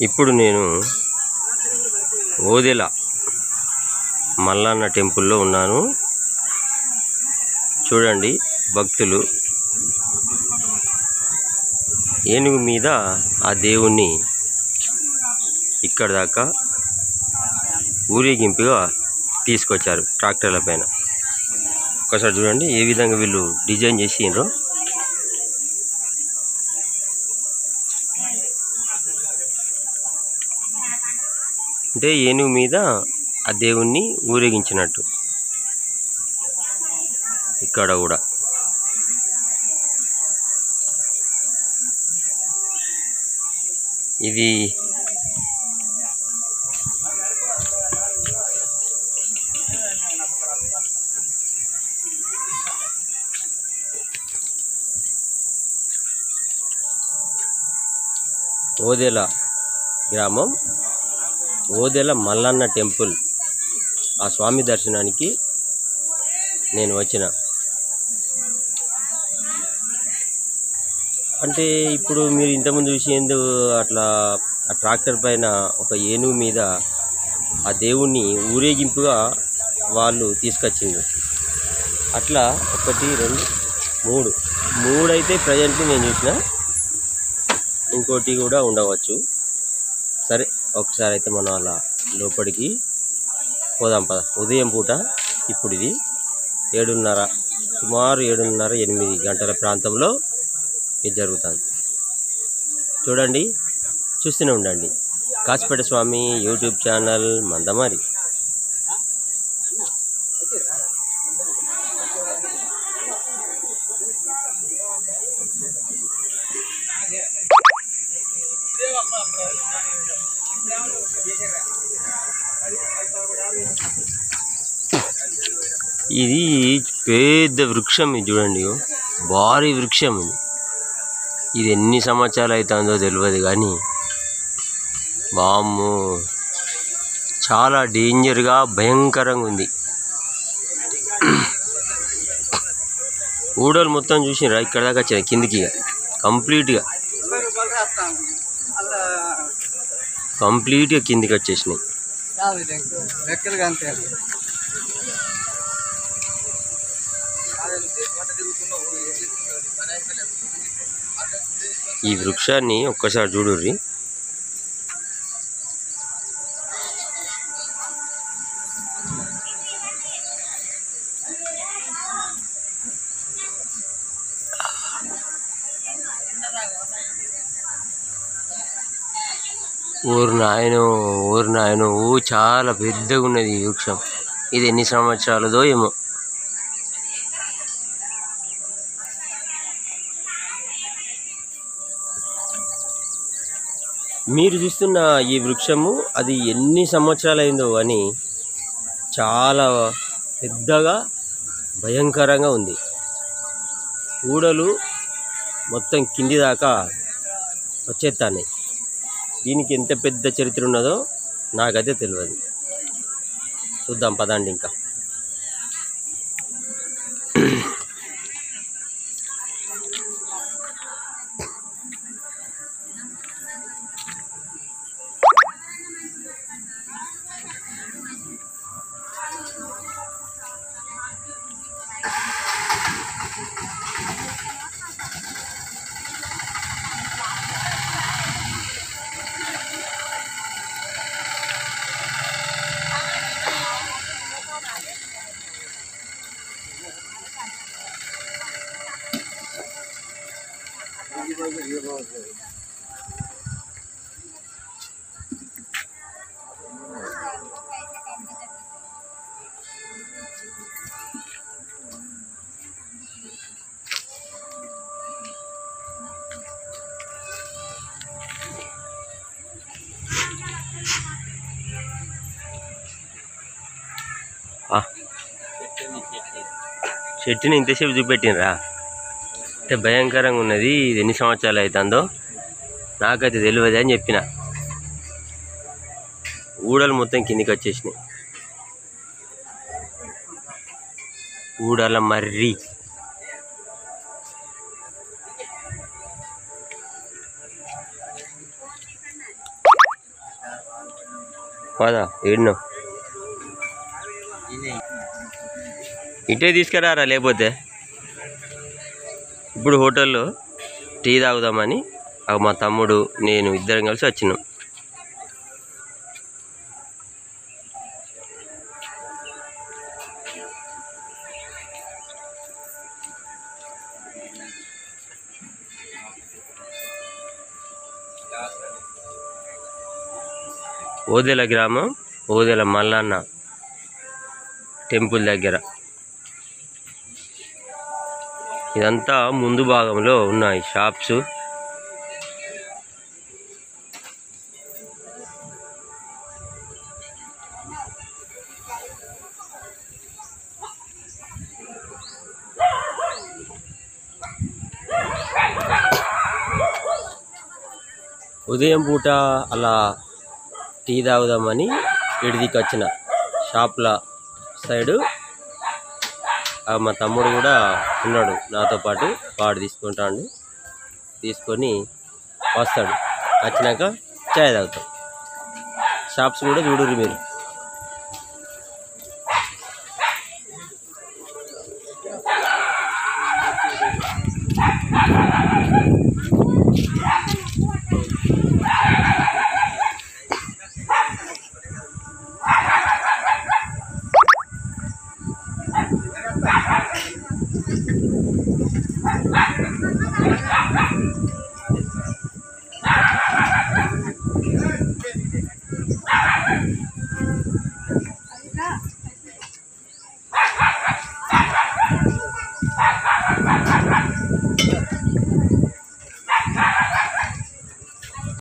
ఇప్పుడు నేను ఓదెల మల్లన్న టెంపుల్లో ఉన్నాను. చూడండి, భక్తులు ఏనుగు మీద ఆ దేవుణ్ణి ఇక్కడ దాకా ఊరేగింపుగా తీసుకొచ్చారు ట్రాక్టర్ల పైన. ఒకసారి చూడండి ఏ విధంగా వీళ్ళు డిజైన్ చేసిండ్రో. అంటే ఏనుగు మీద ఆ దేవుణ్ణి ఊరేగించినట్టు. ఇక్కడ కూడా ఇది ఓదెల గ్రామం, ఓదెల మల్లన్న టెంపుల్. ఆ స్వామి దర్శనానికి నేను వచ్చిన. అంటే ఇప్పుడు మీరు ఇంతకుముందు చూసేందు అట్లా ఆ ట్రాక్టర్ పైన ఒక ఏనుగు మీద ఆ దేవుణ్ణి ఊరేగింపుగా వాళ్ళు తీసుకొచ్చింది. అట్లా 1, 2, 3 అయితే ప్రజెంట్లీ నేను చూసిన. ఇంకోటి కూడా ఉండవచ్చు. సరే, ఒకసారి అయితే మనం అలా లోపలికి పోదాం పద. ఉదయం పూట ఇప్పుడు ఇది 7:30, సుమారు 7:30, 8 గంటల ప్రాంతంలో ఇది జరుగుతుంది. చూడండి, చూస్తూనే ఉండండి. కాసిపేట స్వామి యూట్యూబ్ ఛానల్ మందమరి. ఇది పెద్ద వృక్షం. ఇది చూడండి, భారీ వృక్షం. ఇది ఎన్ని సంవత్సరాలు అవుతుందో తెలియదు కానీ వామ్మో చాలా డేంజర్గా భయంకరంగా ఉంది. ఊడలు మొత్తం చూసినరా ఇక్కడ దాకా వచ్చాయి కిందికి. కంప్లీట్గా కిందికి వచ్చేసినాయి. ఈ వృక్షాన్ని ఒక్కసారి చూడుర్రి. ఊరు నాయనో చాలా పెద్దగా ఉన్నది ఈ వృక్షం. ఇది ఎన్ని సంవత్సరాలదో ఏమో. మీరు చూస్తున్న ఈ వృక్షము అది ఎన్ని సంవత్సరాలైందో అని చాలా పెద్దగా భయంకరంగా ఉంది. ఊడలు మొత్తం కింది దాకా వచ్చేస్తాయి. దీనికి ఎంత పెద్ద చరిత్ర ఉన్నదో నాకైతే తెలియదు. చూద్దాం పదండి ఇంకా. చెట్టుని ఇంతసేపు చూపెట్టినరా అంటే భయంకరంగా ఉన్నది. ఇది ఎన్ని సంవత్సరాలు అవుతుందో నాకైతే తెలియదు అని చెప్పిన. ఊడలు మొత్తం కిందికి వచ్చేసినాయి. ఊడల మర్రి. పదా ఏడునో ఇంటే తీసుకురారా, లేకపోతే ఇప్పుడు హోటల్లో టీ తాగుదామని మా తమ్ముడు నేను ఇద్దరం కలిసి వచ్చినాం. ఓదెల గ్రామం, ఓదెల మల్లన్న టెంపుల్ దగ్గర. ఇదంతా ముందు భాగంలో ఉన్నాయి షాప్స్. ఉదయం పూట అలా టీ తాగుదామని ఇడిదికి వచ్చిన షాప్ల సైడు మా తమ్ముడు కూడా ఉన్నాడు నాతో పాటు. వాడు తీసుకుంటాడు, తీసుకొని వస్తాడు. వచ్చినాక చాయ్ తాగుతాం. షాప్స్ కూడా చూడుర్రి మీరు.